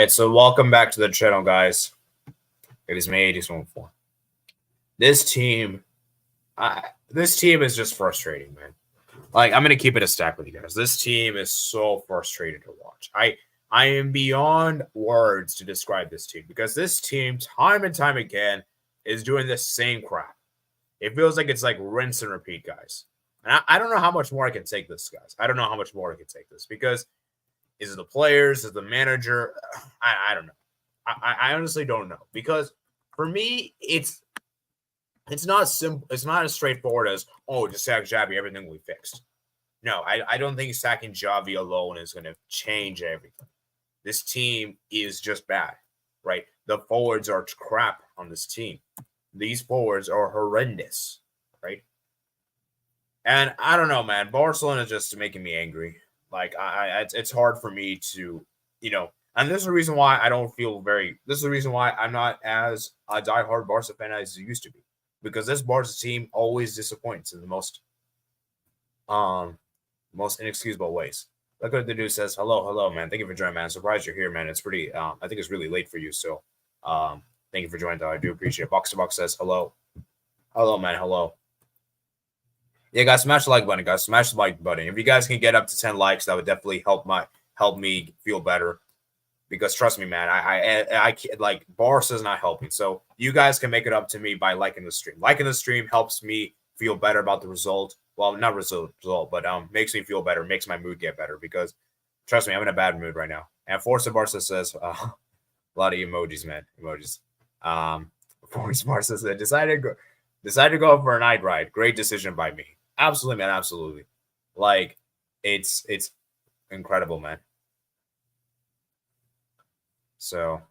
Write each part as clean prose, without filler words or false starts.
right, so welcome back to the channel, guys. It is May 814. This team is just frustrating, man. Like, I'm gonna keep it a stack with you guys. This team is so frustrating to watch. I am beyond words to describe this team because this team, time and time again, is doing the same crap. It feels like it's like rinse and repeat, guys. And I don't know how much more I can take this, guys. I don't know how much more I can take this because is it the players? Is it the manager? I don't know. I honestly don't know because for me, it's not simple. It's not as straightforward as, oh, just sack Xavi, everything will be fixed. No, I don't think sacking Xavi alone is going to change everything. This team is just bad, right? The forwards are crap on this team. These forwards are horrendous, right? And I don't know, man. Barcelona is just making me angry. Like, it's hard for me to, and this is the reason why I don't feel this is the reason why I'm not as a diehard Barca fan as I used to be. Because this Barca team always disappoints in the most inexcusable ways. Look what the dude says. Hello, man. Thank you for joining, man. I'm surprised you're here, man. It's pretty, I think it's really late for you. So, thank you for joining, though. I do appreciate it. Box to Box says hello. Hello, man. Hello. Yeah, guys, smash the like button, guys. Smash the like button. If you guys can get up to 10 likes, that would definitely help me feel better. Because trust me, man, I like Barca's not helping. So you guys can make it up to me by liking the stream. Liking the stream helps me feel better about the result. Well, not result, but makes me feel better, makes my mood get better. Because trust me, I'm in a bad mood right now. And Forza Barca says a lot of emojis, man. Emojis. Forza Barca says decided to go for a night ride. Great decision by me. Absolutely, man. Absolutely. Like, it's incredible, man. So,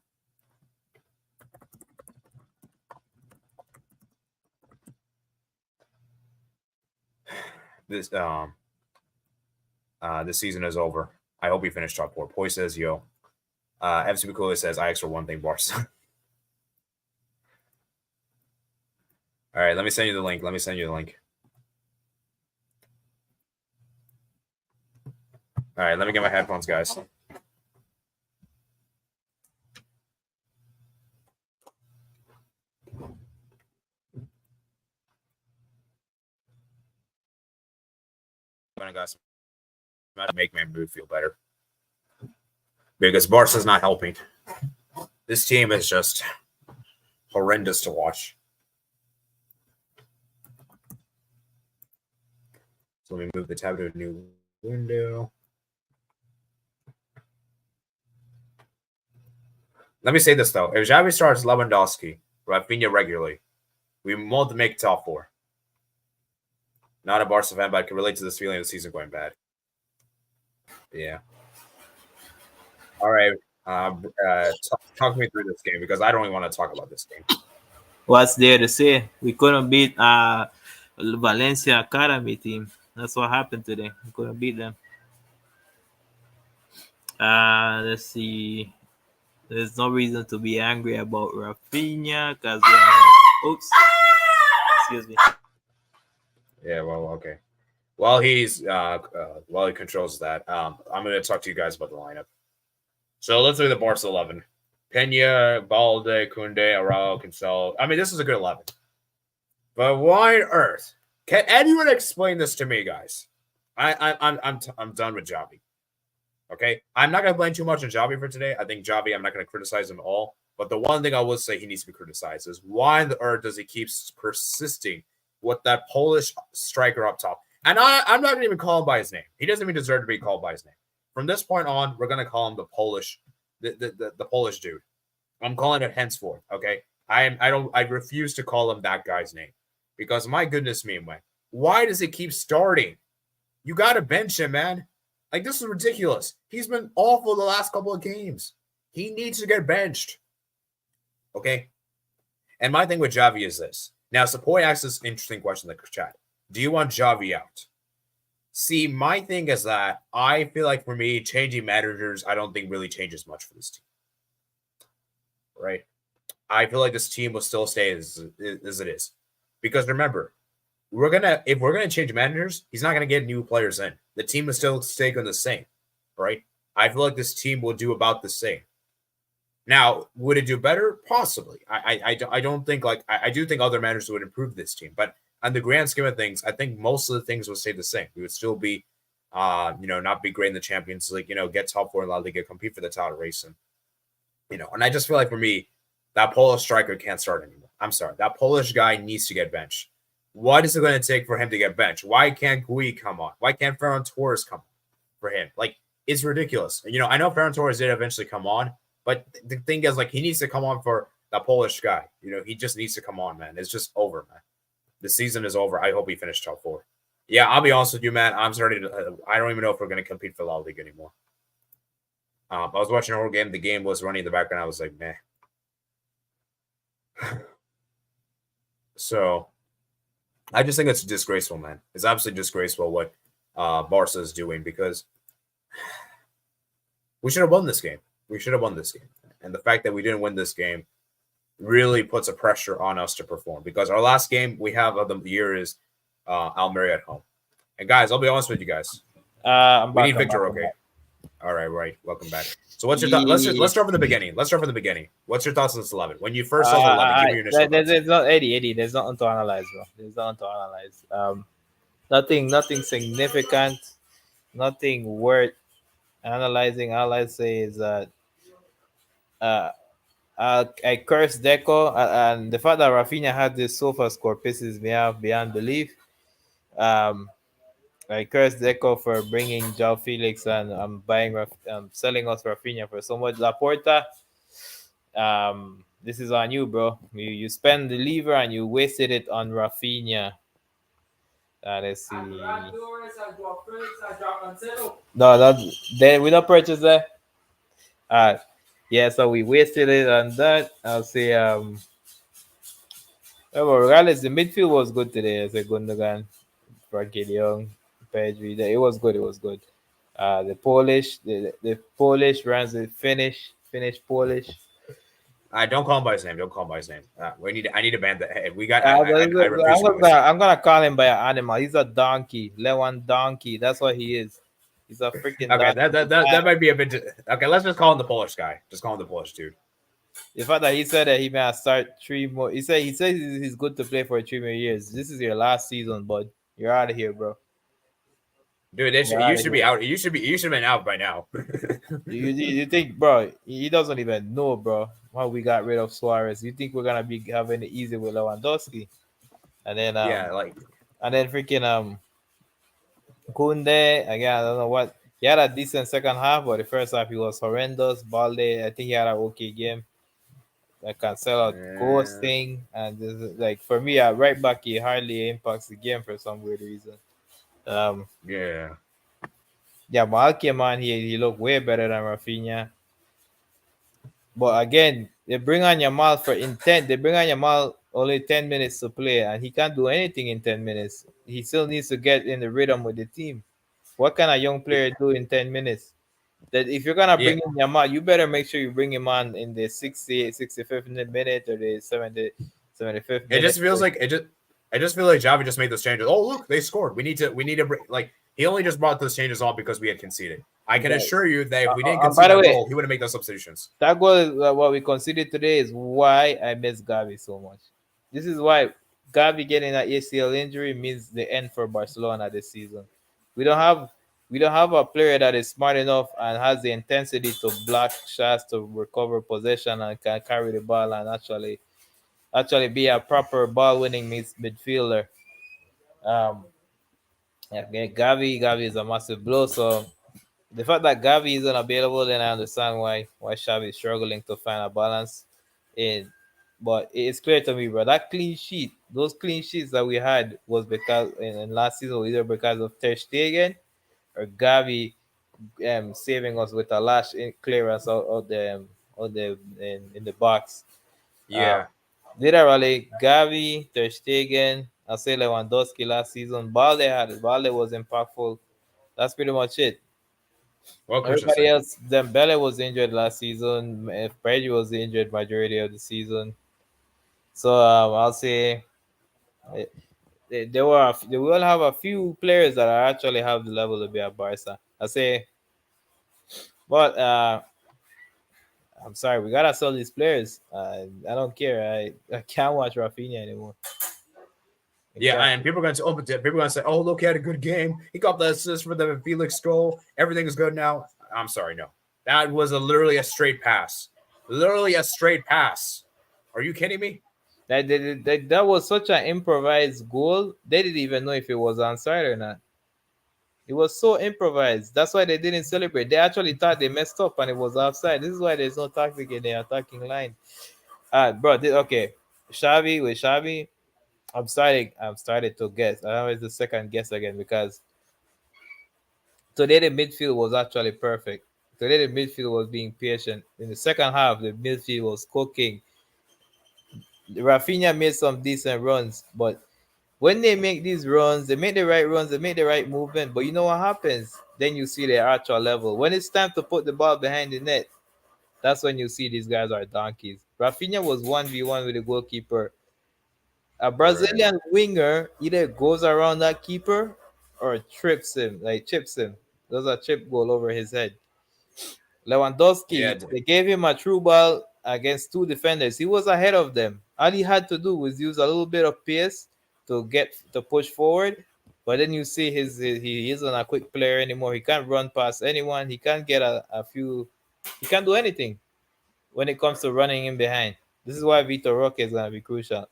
this season is over. I hope we finish top 4. Poi says, yo. FC Barcelona says, I extra one thing, Barca. All right, let me send you the link. All right, let me get my headphones, guys. I got some to make my mood feel better because Barca's not helping. This team is just horrendous to watch. So let me move the tab to a new window. Let me say this, though. If Xavi starts Lewandowski, Rafinha regularly, we won't make top 4. Not a Barca fan, but I can relate to this feeling of the season going bad. Yeah. All right. Talk me through this game because I don't even want to talk about this game. What's there to say? We couldn't beat Valencia Academy team. That's what happened today. We couldn't beat them. Let's see. There's no reason to be angry about Rafinha because oops. Excuse me. Yeah, well, okay. While he controls that, I'm going to talk to you guys about the lineup. So let's look at the Barca 11. Pena, Balde, Koundé, Araujo, Cancelo. I mean, this is a good 11. But why on earth? Can anyone explain this to me, guys? I'm done with Xavi. Okay? I'm not going to blame too much on Xavi for today. I think Xavi, I'm not going to criticize him at all. But the one thing I will say he needs to be criticized is why on the earth does he keep persisting with that Polish striker up top? And I'm not going to even call him by his name. He doesn't even deserve to be called by his name. From this point on, we're going to call him the Polish dude. I'm calling it henceforth, okay? I refuse to call him that guy's name. Because my goodness me, man. Why does he keep starting? You got to bench him, man. Like, this is ridiculous. He's been awful the last couple of games. He needs to get benched. Okay? And my thing with Xavi is this. Now, Sepoy asked this interesting question in the chat. Do you want Xavi out? See, my thing is that I feel like for me, changing managers, I don't think really changes much for this team. Right? I feel like this team will still stay as it is. Because remember, if we're gonna change managers, he's not gonna get new players in. The team will still stay on the same, right? I feel like this team will do about the same. Now, would it do better? Possibly. I don't think I do think other managers would improve this team, but on the grand scheme of things, I think most of the things would stay the same. We would still be, not be great in the Champions League, get top four in La Liga, compete for the title race, and I just feel like for me, that Polish striker can't start anymore. I'm sorry, that Polish guy needs to get benched. What is it going to take for him to get benched? Why can't Gui come on? Why can't Ferran Torres come on for him? Like, it's ridiculous. I know Ferran Torres did eventually come on, but the thing is, like, he needs to come on for that Polish guy. He just needs to come on, man. It's just over, man. The season is over. I hope he finished top four. Yeah, I'll be honest with you, man. I'm starting to. I don't even know if we're going to compete for La Liga anymore. I was watching a whole game. The game was running in the background. I was like, meh. So, I just think it's disgraceful, man. It's absolutely disgraceful what Barca is doing, because we should have won this game. We should have won this game. And the fact that we didn't win this game really puts a pressure on us to perform, because our last game we have of the year is Almeria at home. And guys, I'll be honest with you guys. We need Victor, okay? All right. Welcome back. So what's your thought? Let's start from the beginning. What's your thoughts on this 11? When you first saw the 11, give me your initial thoughts. There's not Eddie. There's nothing to analyze, bro. There's nothing to analyze. Nothing significant. Nothing worth analyzing. All I say is that I curse Deco, and the fact that Rafinha had this sofa score pisses me off beyond belief. I curse Deco for bringing João Felix and selling us Rafinha for so much. Laporta, this is on you, bro. You spend the lever and you wasted it on Rafinha. Let's see. No, we don't purchase that. Yeah, so we wasted it on that. I'll say, regardless, the midfield was good today. I said Gundogan, Frankie de Jong, Pedri. It was good. The Polish runs the Finnish Polish. Don't call him by his name. I need to ban that. We got. I'm gonna call him by an animal. He's a donkey, Lewan donkey. That's what he is. He's a freaking. Okay, that might be a bit. Okay, let's just call him the Polish guy. Just call him the Polish dude. The fact that he said that he may start 3 more. He says he's good to play for 3 more years. This is your last season, bud. You're out of here, bro. Dude, you should be out. You should have been out by now. you think, bro? He doesn't even know, bro. How we got rid of Suarez? You think we're gonna be having it easy with Lewandowski? And then freaking Kunde again. I don't know what. He had a decent second half, but the first half he was horrendous. Balde, I think he had an okay game. Cancelo ghosting, and this is, like, for me, at right back, he hardly impacts the game for some weird reason. Yeah, Mal came on here. He looked way better than Rafinha. But again, they bring on Yamal for intent. They bring on Yamal only 10 minutes to play, and he can't do anything in 10 minutes. He still needs to get in the rhythm with the team. What can a young player do in 10 minutes? That if you're gonna bring in Yamal, you better make sure you bring him on in the 65th minute or the 75th minute. I just feel like Javi just made those changes. Oh, look, they scored. We need to bring, like, he only just brought those changes on because we had conceded. I can assure you that if we didn't concede that goal, he wouldn't make those substitutions. That goal is what we conceded today is why I miss Gavi so much. This is why Gavi getting that ACL injury means the end for Barcelona this season. We don't have a player that is smart enough and has the intensity to block shots, to recover possession, and can carry the ball and actually be a proper ball-winning midfielder. Gavi is a massive blow. So the fact that Gavi is unavailable, then I understand why Xavi is struggling to find a balance. But it's clear to me, bro, that those clean sheets that we had was because in last season, either because of Ter Stegen or Gavi saving us with a last clearance out in the box. Yeah. Literally, Gavi, Ter Stegen, I say Lewandowski last season. Balde was impactful. That's pretty much it. Everybody else, Dembele was injured last season. Pedri was injured majority of the season. So I'll say we will have a few players that actually have the level to be at Barca. I say, but I'm sorry, we gotta sell these players. I don't care. I can't watch Rafinha anymore. Yeah, and people are going to say, oh, but people are going to say, oh, look, he had a good game. He got the assist for the Felix goal. Everything is good now. I'm sorry, no. That was literally a straight pass. Literally a straight pass. Are you kidding me? That was such an improvised goal. They didn't even know if it was onside or not. It was so improvised. That's why they didn't celebrate. They actually thought they messed up and it was offside. This is why there's no tactic in the attacking line. Bro, okay. Xavi, I'm starting to guess. I know it's the second guess again because today the midfield was actually perfect. Today the midfield was being patient. In the second half, the midfield was cooking. Rafinha made some decent runs, but when they make these runs, they make the right runs, they make the right movement. But you know what happens? Then you see their actual level. When it's time to put the ball behind the net, that's when you see these guys are donkeys. Rafinha was 1v1 with the goalkeeper. A Brazilian winger either goes around that keeper or trips him, like chips him. There's a chip goal over his head. Yeah, Lewandowski, they gave him a true ball against two defenders. He was ahead of them. All he had to do was use a little bit of pace to get to push forward. But then you see he isn't a quick player anymore. He can't run past anyone. He can't get a few. He can't do anything when it comes to running in behind. This is why Vitor Roque is gonna be crucial.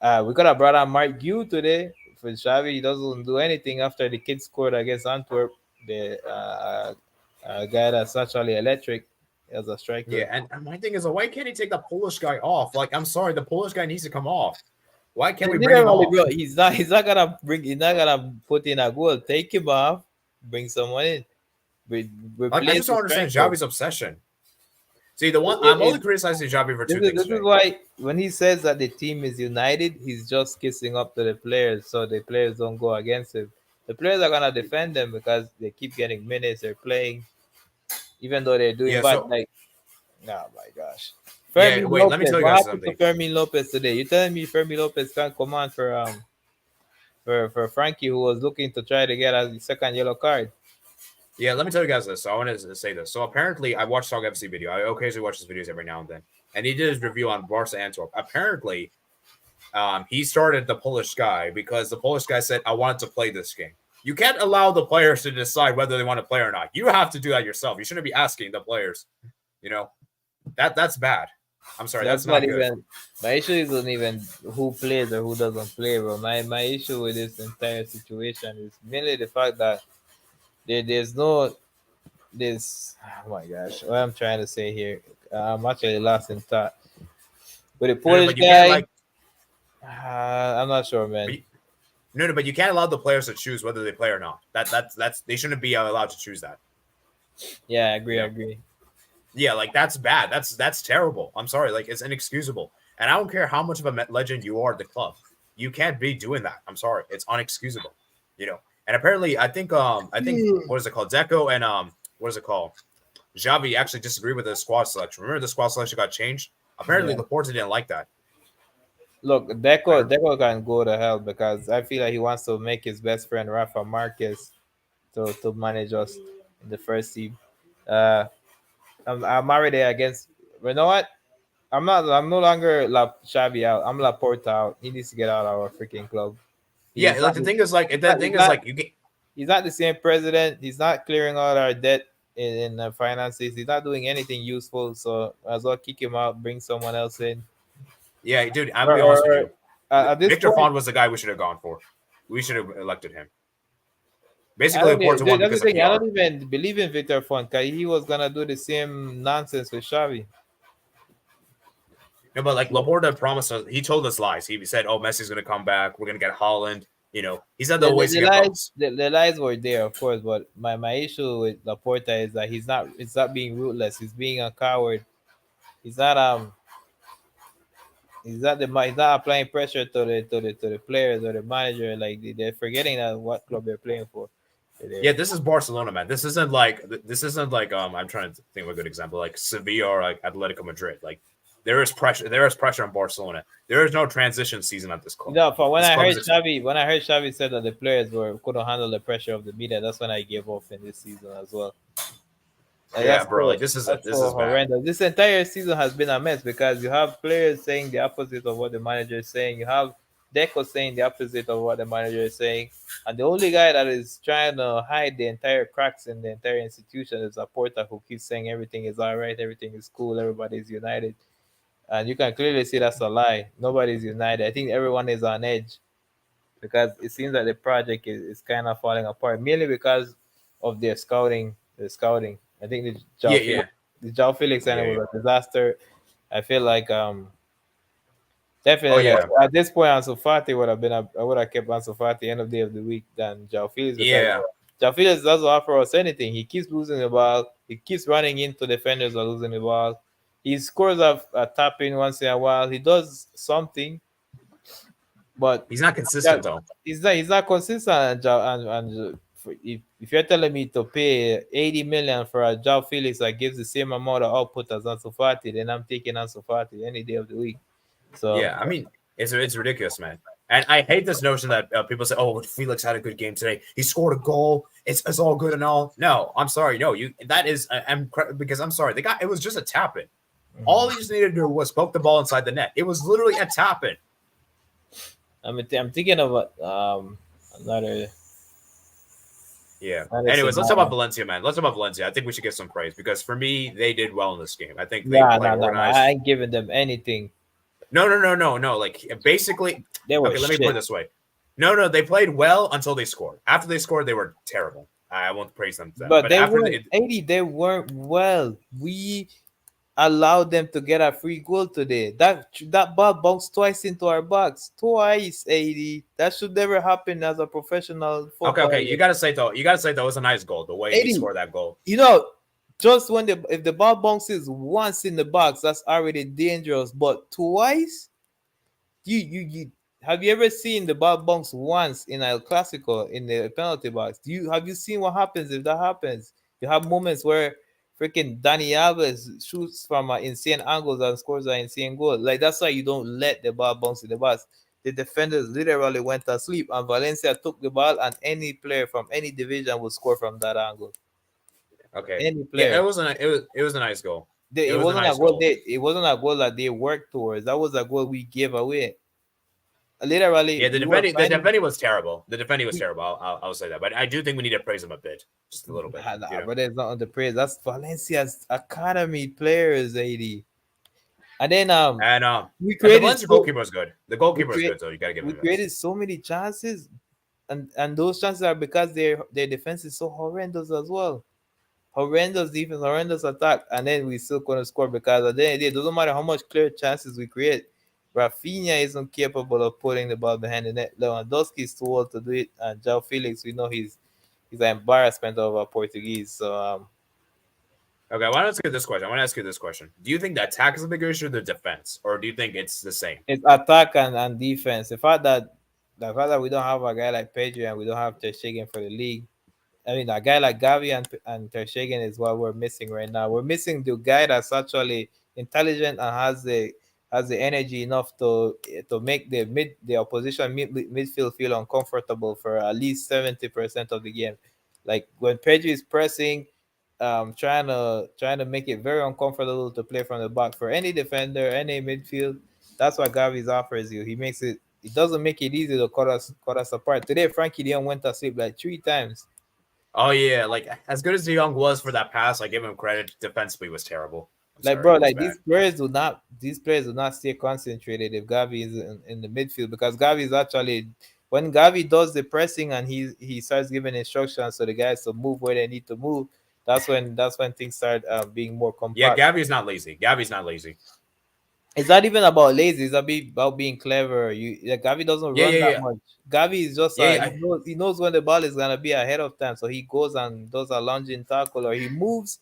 We got a brother Mark Gue today for Xavi. He doesn't do anything after the kids scored against Antwerp. The guy that's actually electric as a striker. yeah. And my thing is, why can't he take the Polish guy off? Like, I'm sorry, the Polish guy needs to come off. Why can't we bring him off? Bro, he's not gonna bring. He's not gonna put in a goal. Take him off. Bring someone in. Like, I just don't understand Xavi's obsession. See, the one I'm only criticizing Xavi for two things. This is why when he says that the team is united, he's just kissing up to the players, so the players don't go against him. The players are gonna defend them because they keep getting minutes. They're playing, even though they're doing bad. Like, oh my gosh. Wait, let me tell you guys something. Fermin Lopez today. You're telling me Fermin Lopez can't come on for Frankie, who was looking to try to get a second yellow card. Yeah, let me tell you guys this. So I want to say this. So apparently, I watched Talk FC video. I occasionally watch his videos every now and then, and he did his review on Barca Antwerp. Apparently, he started the Polish guy because the Polish guy said, "I wanted to play this game." You can't allow the players to decide whether they want to play or not. You have to do that yourself. You shouldn't be asking the players. You know, that's bad. I'm sorry, that's not good. Even my issue isn't even who plays or who doesn't play, bro. My issue with this entire situation is mainly the fact that there's no this. Oh my gosh, what I'm trying to say here, I'm actually lost in thought. With the Polish guy, I'm not sure, man. But you can't allow the players to choose whether they play or not. That's they shouldn't be allowed to choose that. Yeah, I agree. Yeah, like that's bad. That's terrible. I'm sorry, like it's inexcusable. And I don't care how much of a legend you are at the club, you can't be doing that. I'm sorry, it's unexcusable. You know. And apparently, I think what is it called? Deco and what is it called? Xavi actually disagreed with the squad selection. Remember the squad selection got changed? Apparently, Laporta didn't like that. Look, Deco can go to hell because I feel like he wants to make his best friend Rafa Marquez to manage us in the first team. I'm already against. You know what? I'm no longer Xavi out. I'm Laporta out. He needs to get out of our freaking club. Yeah, like the thing is like you get. He's not the same president. He's not clearing out our debt in finances. He's not doing anything useful. So as well kick him out, bring someone else in. Yeah, dude, I'll be honest with you. Victor Font was the guy we should have gone for. We should have elected him. Basically, Laporta won because of PR. I don't even believe in Victor Font because he was gonna do the same nonsense with Xavi. No, but like Laporta promised us, he told us lies. He said, "Oh, Messi's gonna come back. We're gonna get Holland." You know, he said the lies were there, of course. But my issue with Laporta is that he's not being ruthless. He's being a coward. He's not he's not applying pressure to the players or the manager. Like they're forgetting that what club they're playing for. Yeah, this is Barcelona, man. This isn't like I'm trying to think of a good example, like Sevilla or like Atletico Madrid. Like there is pressure on Barcelona. There is no transition season at this club. No, when I heard Xavi said that the players couldn't handle the pressure of the media, that's when I gave off in this season as well. Yeah, bro. Like That's this so is bad. horrendous. This entire season has been a mess because you have players saying the opposite of what the manager is saying. You have Deco saying the opposite of what the manager is saying, and the only guy that is trying to hide the entire cracks in the entire institution is Laporta, who keeps saying everything is all right, everything is cool, everybody's united, and you can clearly see that's a lie. Nobody's united. I think everyone is on edge because it seems that the project is kind of falling apart, mainly because of their scouting. The scouting. I think Yeah, yeah, The João Felix and it yeah, yeah. was a disaster. I feel like Oh definitely yeah, at this point Ansu Fati would have been I would have kept Ansu Fati end of day of the week than João Felix because yeah. João Felix doesn't offer us anything. He keeps losing the ball. He keeps running into defenders or losing the ball. He scores a tap in once in a while. He does something, but He's not yeah, consistent though. he's not consistent. If you're telling me to pay 80 million for a João Felix that gives the same amount of output as Ansu Fati, then I'm taking Ansu Fati any day of the week. So Yeah, I mean, it's ridiculous, man. And I hate this notion that people say, "Oh, Felix had a good game today. He scored a goal. It's all good and all." No, I'm sorry. No, you that is because I'm sorry. The guy it was just a tap in. All he just needed to do was poke the ball inside the net. It was literally a tap in. I'm thinking of another Yeah. another Anyways, let's talk about scenario. Valencia, man. Let's talk about Valencia. I think we should give some praise because for me, they did well in this game. I think they Nah, played nah, nah, nah. I organized. ain't giving them anything. No. Like basically, They were okay. Let me put it shit. this way. No. They played well until they scored. After they scored, they were terrible. I won't praise them for that. But But they after weren't 80. They weren't well. We allowed them to get a free goal today. That ball bounced twice into our box. Twice, 80. That should never happen as a professional okay. footballer. You gotta say though, it was a nice goal. The way he 80. scored that goal. You know, just when if the ball bounces once in the box, that's already dangerous. But twice, you have you ever seen the ball bounce once in El Clasico in the penalty box? Have you seen what happens if that happens? You have moments where freaking Danny Alves shoots from insane angles and scores an insane goal. Like that's why you don't let the ball bounce in the box. The defenders literally went asleep, and Valencia took the ball, and any player from any division would score from that angle. Okay. Any Yeah, player. it was a nice goal. It It was a wasn't a nice goal. goal. It wasn't a goal that they worked towards. That was a goal we gave away. Literally, Yeah, we were the finding. defending was terrible. The defending was We, terrible. I'll say that. But I do think we need to praise him a bit, just a little bit. nah, You nah, know. but it's not on the praise. That's Valencia's academy players, 80. And then And we and the created Valencia so goalkeeper was good. The we goalkeeper was create good, so you gotta give we him this. created so many chances, and those chances are because their defense is so horrendous as well. Horrendous defense, horrendous attack, and then we still couldn't score because at the end of the day, it doesn't matter how much clear chances we create. Rafinha isn't capable of putting the ball behind the net. Lewandowski is too old to do it, and João Felix, we know he's an embarrassment of a Portuguese. So Okay, I want to ask you this question. I want to ask you this question. Do you think the attack is a bigger issue or the defense, or do you think it's the same? it's attack and defense. The fact that we don't have a guy like Pedro and we don't have Ter Stegen for the league. I mean, a guy like Gavi and Ter Stegen is what we're missing right now. We're missing the guy that's actually intelligent and has the energy enough to make the opposition midfield feel uncomfortable for at least 70% of the game. Like when Pedro is pressing, trying to make it very uncomfortable to play from the back for any defender, any midfield. That's what Gavi's offers you. He makes it. It doesn't make it easy to cut us apart. Today, Frankie Dion went to sleep like 3 times. Oh yeah, like as good as De Jong was for that pass, I give him credit. Defensively was terrible. I'm Like sorry, bro, it was like bad. these players do not stay concentrated if Gavi is in the midfield because Gavi is actually when Gavi does the pressing and he starts giving instructions to the guys to move where they need to move. That's when things start being more Yeah, compact. Gavi's not lazy. Gavi's not lazy. It's not even about lazy. It's about being clever. Gavi doesn't Yeah, run yeah, that yeah, much. Gavi is just yeah, he yeah. knows when the ball is gonna be ahead of time, so he goes and does a lunging tackle or he moves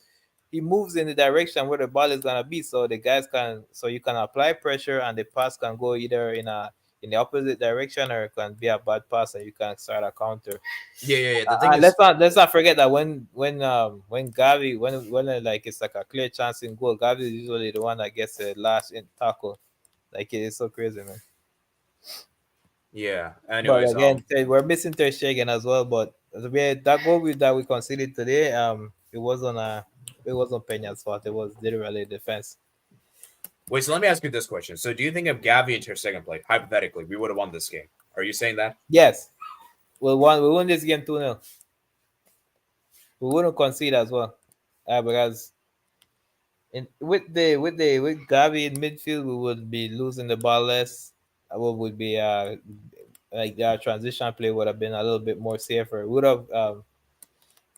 in the direction where the ball is gonna be, so the guys can so you can apply pressure and the pass can go either in the opposite direction or it can be a bad pass and you can start a counter. Yeah. The thing Let's is, not forget that when Gavi when like it's like a clear chance in goal, Gavi is usually the one that gets the last in tackle. Like it's so crazy, man. yeah. But Anyways, again, we're missing Ter Stegen as well. But that goal that we conceded today, it wasn't wasn't Peña's fault. It was literally defense. Wait, so let me ask you this question. So do you think if Gavi and Ter Stegen played, hypothetically, we would have won this game? Are you saying that? Yes, we won this game 2-0. We wouldn't concede as well, because with Gavi in midfield, we would be losing the ball less. We would be like our transition play would have been a little bit more safer.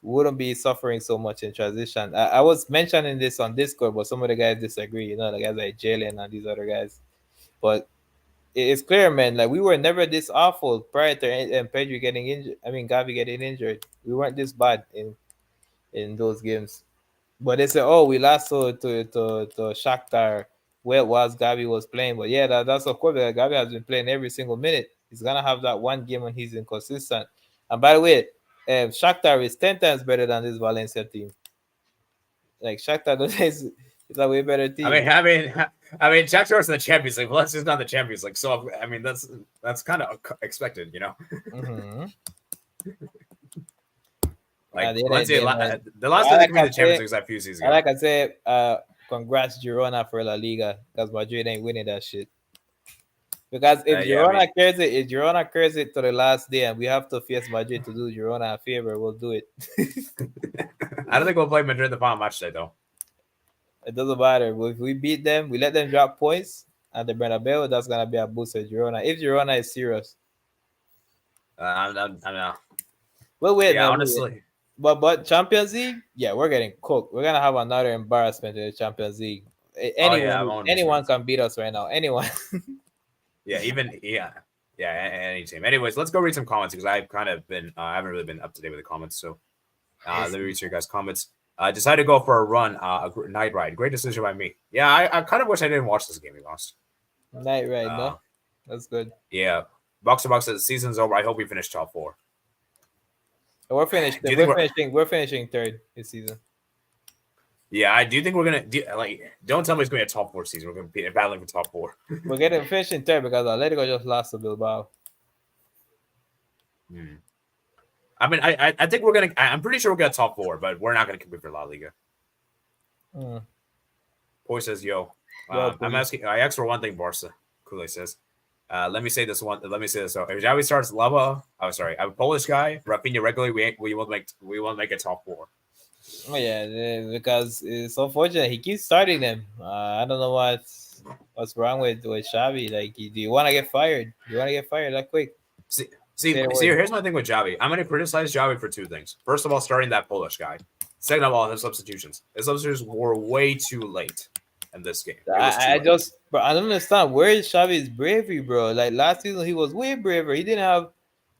Wouldn't be suffering so much in transition. I was mentioning this on Discord, but some of the guys disagree. You know, the guys like Jalen and these other guys. But it's clear, man. Like, we were never this awful prior to and Pedri getting injured. I mean, Gavi getting injured. We weren't this bad in those games. But they say, oh, we lost to Shakhtar where it was Gavi was playing. But yeah, that's of course, Gavi has been playing every single minute. He's gonna have that one game when he's inconsistent. And by the way, Shakhtar is 10 times better than this Valencia team. Like, Shakhtar is a way better team. I mean, Shakhtar's in the Champions League. Valencia's not in the Champions League, so I mean that's kind of expected, you know. Mm-hmm. Like Valencia, the last time they came to the Champions League was a few seasons ago. Like I said, congrats Girona for La Liga, because Madrid ain't winning that shit. Because if Girona carries it to the last day and we have to face Madrid to do Girona a favor, we'll do it. I don't think we'll play Madrid the final match today, though. It doesn't matter. If we beat them, we let them drop points at the Bernabeu, that's gonna be a boost to Girona. If Girona is serious. I don't know. Well, wait, yeah, man, honestly. Wait. But Champions League, yeah, we're getting cooked. We're gonna have another embarrassment in the Champions League. Anyone can beat us right now. Anyone. Yeah, any team. Anyways, let's go read some comments because I've kind of been I haven't really been up to date with the comments. So let me read your guys' comments. Decided to go for a run, a night ride. Great decision by me. Yeah, I kind of wish I didn't watch this game we lost. Night ride, no? That's good. Yeah. Boxer says the season's over. I hope we finish top 4. We're finished. We're finishing third this season. Yeah, I do think we're gonna don't tell me it's gonna be a top 4 season. We're gonna be battling for top 4. We're finishing third because Atletico just lost to Bilbao. I mean, I think we're gonna. I'm pretty sure we'll get top 4, but we're not gonna compete for La Liga. Poy says, "Yo, I'm asking. I asked for one thing, Barca." Kool-Aid says, "Let me say this one. Let me say this. So if Xavi starts Lava, I'm a Polish guy. Rafinha regularly. We won't make a top 4." Oh yeah, because it's unfortunate he keeps starting them. I don't know what's wrong with Xavi. Like, do you want to get fired? Do you want to get fired that quick? See, here's my thing with Xavi. I'm going to criticize Xavi for 2 things. First of all, starting that Polish guy. Second of all, his substitutions. His substitutions were way too late in this game. I don't understand. Where is Xavi's bravery, bro? Like, last season, he was way braver. He didn't have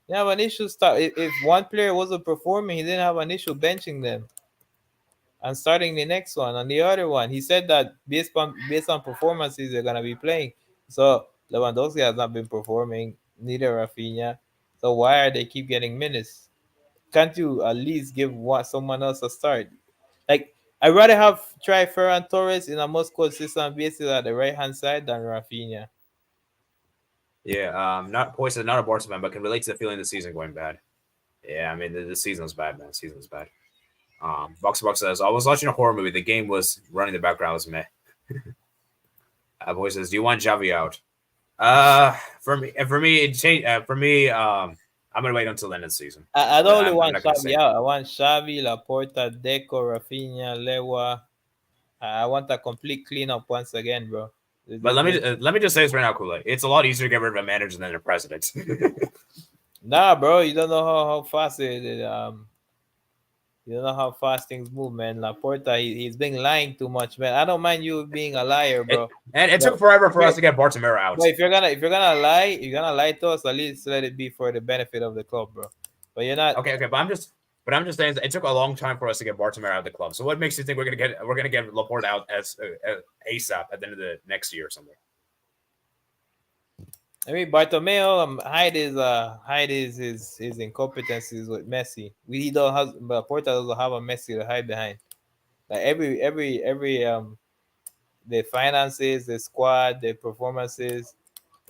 an issue start. If one player wasn't performing, he didn't have an issue benching them and starting the next one and the other one. He said that based on performances, they're gonna be playing. So Lewandowski has not been performing, neither Rafinha. So why are they keep getting minutes? Can't you at least give someone else a start? Like, I'd rather try Ferran Torres in a most consistent basis at the right hand side than Rafinha. Yeah, not a Barca fan, but can relate to the feeling of the season going bad. Yeah, I mean the season's bad, man. The season's bad. Boxer says, I was watching a horror movie. The game was running in the background. Was meh. Boy says, do you want Xavi out? For me, I'm gonna wait until the end of the season. I don't really want Xavi out. I want Xavi, Laporta, Deco, Rafinha, Lewa. I want a complete cleanup once again, bro. But let me just say this right now, Kool-Aid. It's a lot easier to get rid of a manager than a president. Nah, bro, you don't know how fast you don't know how fast things move, man. Laporta, he's been lying too much, man. I don't mind you being a liar, bro. It took forever for us to get Bartomeu out. But if you're gonna lie to us, at least let it be for the benefit of the club, bro. But you're not okay. But I'm just saying it took a long time for us to get Bartomeu out of the club. So what makes you think we're gonna get Laporta out as ASAP at the end of the next year or something? I mean, Bartomeu hide his incompetencies with Messi. Porta doesn't have a Messi to hide behind. Like every the finances, the squad, the performances,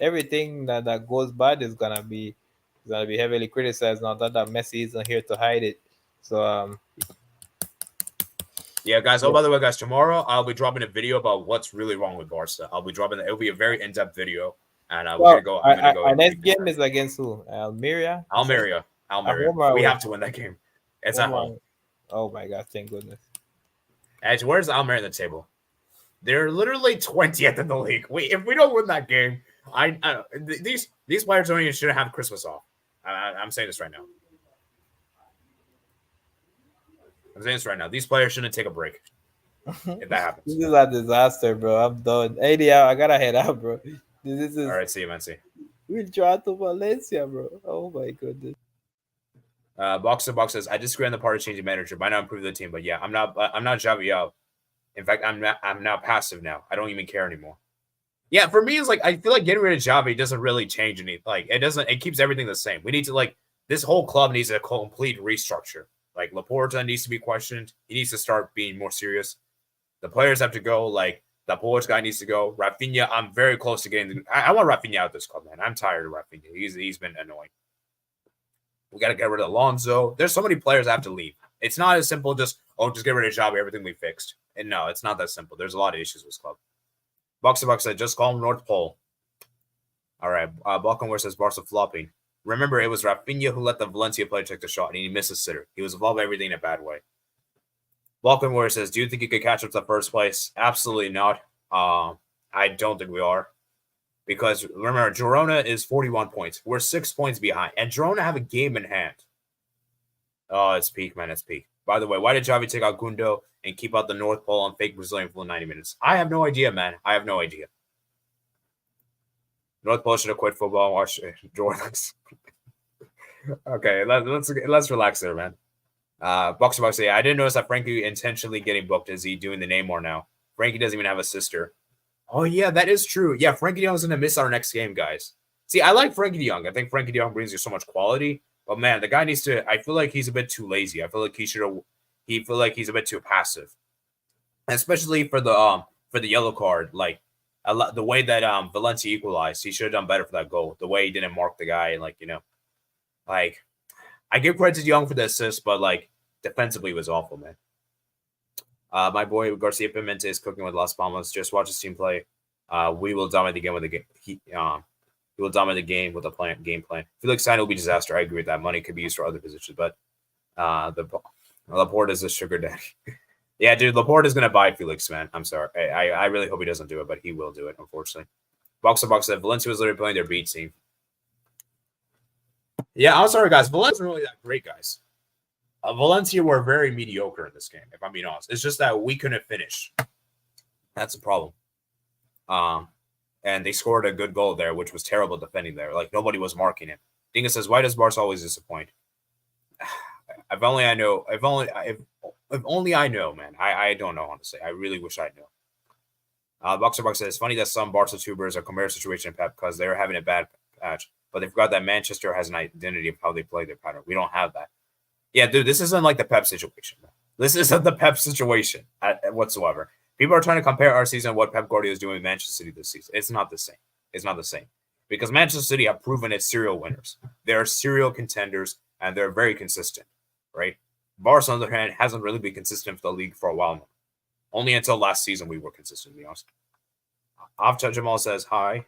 everything that goes bad is gonna be heavily criticized now that Messi isn't here to hide it. So Yeah, guys. Oh, by the way, guys, tomorrow I'll be dropping a video about what's really wrong with Barca. I'll be dropping. It'll be a very in-depth video, and we're Well, gonna go. I'm gonna go. our into next detail. game is against who? Almeria. You said? Almeria. At Almeria. home or We away? have to win that game. It's Home at or home. away? Oh my god! Thank goodness. Actually, where's Almeria in the table? They're literally 20th in the league. If we don't win that game, these players don't even shouldn't have Christmas off. I'm saying this right now. I'm saying this right now. These players shouldn't take a break if that happens. This is a disaster, bro. I'm done. 80 out. I gotta head out, bro. This is All right, see you, man. See. we'll try to Valencia, bro. Oh my goodness. Box to Box says, I disagree on the part of changing manager. Might not improve the team, but yeah, I'm not Xavi out. In fact, I'm now passive now. I don't even care anymore. Yeah, for me, it's like I feel like getting rid of Xavi doesn't really change anything. Like it keeps everything the same. We need to this whole club needs a complete restructure. Like Laporta needs to be questioned. He needs to start being more serious. The players have to go. Like the Polish guy needs to go. Rafinha, I'm very close to getting. I want Rafinha out of this club, man. I'm tired of Rafinha. He's been annoying. We got to get rid of Alonso. There's so many players that have to leave. It's not as simple just get rid of Xavi, everything we fixed. And no, it's not that simple. There's a lot of issues with this club. Box to Box said, just call him North Pole. All right. Balkanware says Barca flopping. Remember, it was Rafinha who let the Valencia player take the shot, and he missed a sitter. He was involved in everything in a bad way. Balkanware says, do you think you could catch up to first place? Absolutely not. I don't think we are. Because remember, Girona is 41 points. We're 6 points behind. And Girona have a game in hand. Oh, it's peak, man. It's peak. By the way, why did Xavi take out Gundo and keep out the North Pole and fake Brazilian for 90 minutes? I have no idea, man. I have no idea. North Pole should have quit football and watched Jordan. Okay, let's relax there, man. Box to Box say, I didn't notice that Frankie intentionally getting booked. Is he doing the Neymar now? Frankie doesn't even have a sister. Oh, yeah, that is true. Yeah, Frankie de Jong's going to miss our next game, guys. See, I like Frankie de Jong. I think Frankie de Jong brings you so much quality. But, man, the guy needs to – I feel like he's a bit too lazy. I feel like he's a bit too passive. Especially for the yellow card. Like, the way that Valencia equalized, he should have done better for that goal. The way he didn't mark the guy and, I give credit to de Jong for the assist, but, defensively it was awful, man. My boy Garcia Pimentel is cooking with Las Palmas. Just watch his team play. We will dominate the game with the game. He will dominate the game with a game plan. Felix Sain will be disaster. I agree with that. Money could be used for other positions, but Laporte is a sugar daddy. Yeah, dude, Laporte is gonna buy Felix, man. I'm sorry. I really hope he doesn't do it, but he will do it, unfortunately. Box to Box said Valencia was literally playing their B team. Yeah, I'm sorry, guys. Valencia isn't really that great, guys. Valencia were very mediocre in this game, if I'm being honest. It's just that we couldn't finish. That's the problem. And they scored a good goal there, which was terrible defending there. Like, nobody was marking him. Dinga says, why does Barca always disappoint? If only I know, man. I don't know, honestly. I really wish I knew. Boxer Box says, it's funny that some Barca tubers are comparing situation in Pep because they're having a bad patch, but they forgot that Manchester has an identity of how they play their pattern. We don't have that. Yeah, dude, this isn't like the Pep situation. This isn't the Pep situation whatsoever. People are trying to compare our season to what Pep Guardiola is doing with Manchester City this season. It's not the same. It's not the same. Because Manchester City have proven it's serial winners. They're serial contenders, and they're very consistent, right? Barca, on the other hand, hasn't really been consistent for the league for a while now. Only until last season we were consistent, to be honest. After Jamal says hi.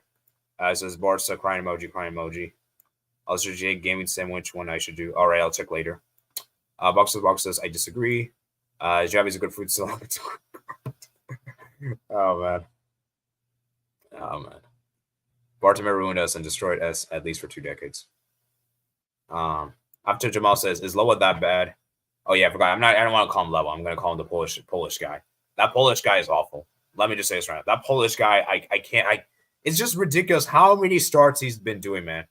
Says Barca, crying emoji. Also, Jake Gaming saying which one I should do. All right, I'll check later. Box to Box says, I disagree. Javi's a good food still. Oh, man. Bartomeu ruined us and destroyed us at least for 2 decades. After Jamal says, is Loa that bad? Oh, yeah, I forgot. I don't want to call him Loa. I'm going to call him the Polish guy. That Polish guy is awful. Let me just say this right now. That Polish guy, I can't. It's just ridiculous how many starts he's been doing, man.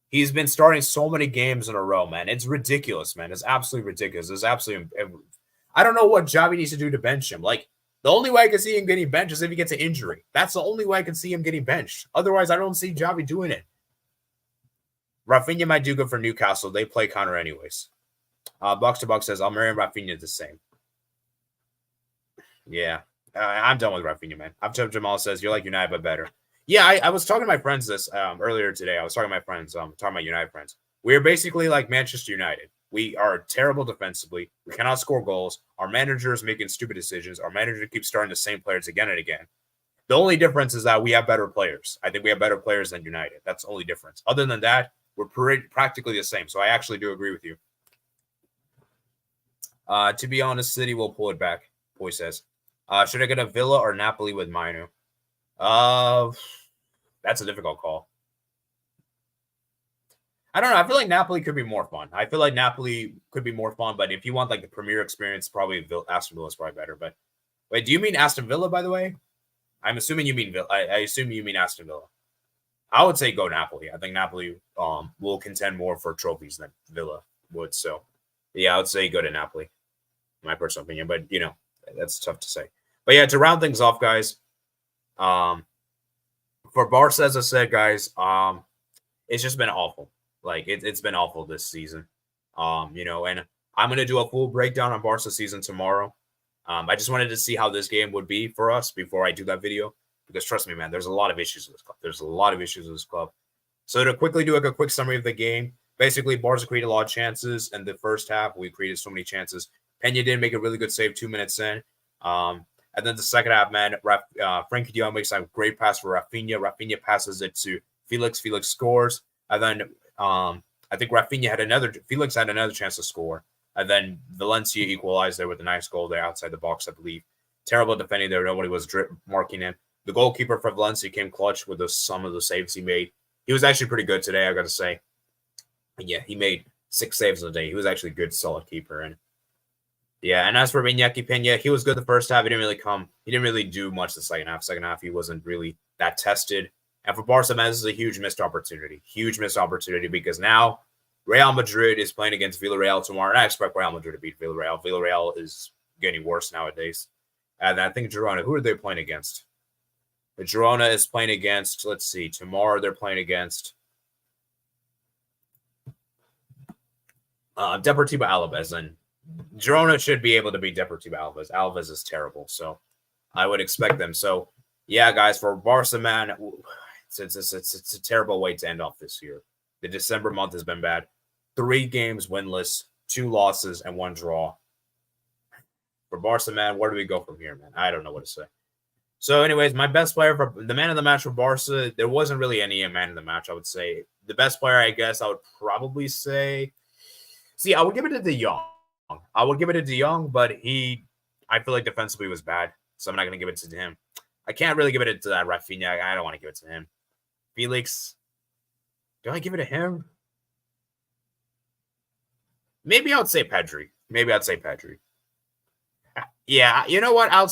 He's been starting so many games in a row, man. It's ridiculous, man. It's absolutely ridiculous. It's absolutely. I don't know what Xavi needs to do to bench him. Like, the only way I can see him getting benched is if he gets an injury. That's the only way I can see him getting benched. Otherwise, I don't see Xavi doing it. Rafinha might do good for Newcastle. They play counter anyways. Box to Box says, Almeria and Rafinha the same. Yeah. I'm done with Rafinha, man. After Jamal says, you're like United, but better. Yeah, I was talking to my friends this earlier today. I was talking to my friends, talking about United friends. We're basically like Manchester United. We are terrible defensively. We cannot score goals. Our manager is making stupid decisions. Our manager keeps starting the same players again and again. The only difference is that we have better players. I think we have better players than United. That's the only difference. Other than that, we're practically the same. So I actually do agree with you. To be honest, City will pull it back, Boy says. Should I get a Villa or Napoli with Minu? That's a difficult call. I don't know. I feel like Napoli could be more fun. But if you want like the premier experience, probably Aston Villa is probably better. But wait, do you mean Aston Villa, by the way? I'm assuming you mean Villa. I assume you mean Aston Villa. I would say go Napoli. I think Napoli will contend more for trophies than Villa would. So, yeah, I would say go to Napoli. My personal opinion. But, you know, that's tough to say. But, yeah, to round things off, guys, for Barca, as I said, guys, it's just been awful. Like, it's been awful this season. You know, and I'm going to do a full breakdown on Barca season tomorrow. I just wanted to see how this game would be for us before I do that video. Because trust me, man, there's a lot of issues with this club. So to quickly do like a quick summary of the game, basically Barca created a lot of chances in the first half. We created so many chances. Pena did make a really good save 2 minutes in. And then the second half, man, Frenkie de Jong makes a great pass for Rafinha. Rafinha passes it to Felix. Felix scores. And then I think Felix had another chance to score. And then Valencia equalized there with a nice goal there outside the box, I believe. Terrible defending there. Nobody was marking him. The goalkeeper for Valencia came clutch with some of the saves he made. He was actually pretty good today, I got to say. And yeah, he made 6 saves a day. He was actually a good, solid keeper. And yeah, and as for Iñaki Peña, he was good the first half. He didn't really do much the second half. Second half, he wasn't really that tested. And for Barca, man, this is a huge missed opportunity. Huge missed opportunity because now Real Madrid is playing against Villarreal tomorrow. And I expect Real Madrid to beat Villarreal. Villarreal is getting worse nowadays. And I think Girona, who are they playing against? The Girona is playing against, let's see, tomorrow they're playing against Deportivo Alaves. And Girona should be able to beat Deportivo Alaves. Alaves is terrible, so I would expect them. So, yeah, guys, for Barca, man, it's a terrible way to end off this year. The December month has been bad. 3 games winless, 2 losses, and 1 draw. For Barca, man, where do we go from here, man? I don't know what to say. So, anyways, my best player for the man of the match for Barca, there wasn't really any man of the match, I would say. The best player, I guess, I would probably say. See, I would give it to De Jong. But I feel like defensively was bad, so I'm not going to give it to him. I can't really give it to that Rafinha. I don't want to give it to him. Felix, do I give it to him? Maybe I would say Pedri. Yeah, you know what? I'll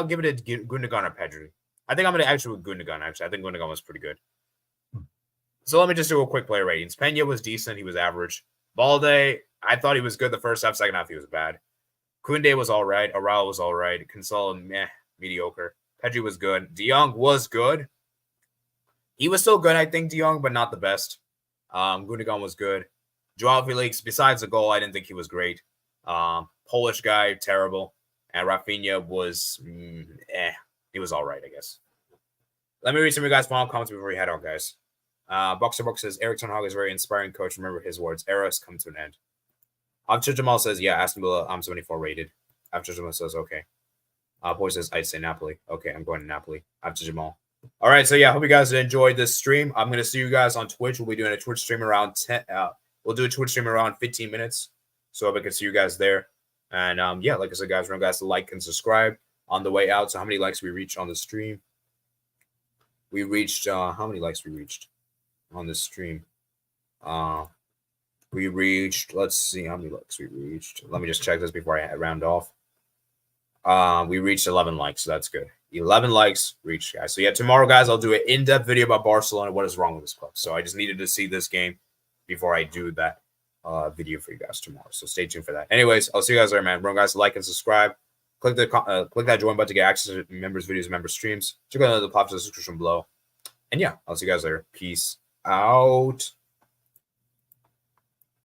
give it to Gundogan or Pedri. I think I'm going to actually with Gundogan, actually. I think Gundogan was pretty good. So let me just do a quick player ratings. Peña was decent. He was average. Balde, I thought he was good the first half. Second half, he was bad. Koundé was all right. Araujo was all right. Cancelo, mediocre. Pedri was good. De Jong was good. He was still good, I think, De Jong, but not the best. Gundogan was good. Joao Felix, besides the goal, I didn't think he was great. Polish guy, terrible. And Rafinha was, he was all right, I guess. Let me read some of you guys' final comments before we head out, guys. Boxer Box says, Eric Ten Hag is a very inspiring coach. Remember his words, eras come to an end. After Jamal says, yeah, Aston Villa, I'm 74 rated. After Jamal says, okay. Boy says, I'd say Napoli. Okay, I'm going to Napoli. After Jamal. All right, so yeah, hope you guys enjoyed this stream. I'm going to see you guys on Twitch. We'll be doing a Twitch stream around 10. We'll do a Twitch stream around 15 minutes. So I hope I can see you guys there. And yeah, like I said, guys, remember guys to like and subscribe on the way out. So how many likes we reached on the stream? We reached, how many likes we reached on this stream? We reached, let's see how many likes we reached. Let me just check this before I round off. We reached 11 likes, so that's good. 11 likes reached, guys. So yeah, tomorrow, guys, I'll do an in-depth video about Barcelona. What is wrong with this club? So I just needed to see this game before I do that video for you guys tomorrow. So stay tuned for that. Anyways, I'll see you guys later, man. Remember, guys, to like and subscribe. Click that join button to get access to members' videos, member streams. Check out the platform description below. And yeah, I'll see you guys later. Peace out.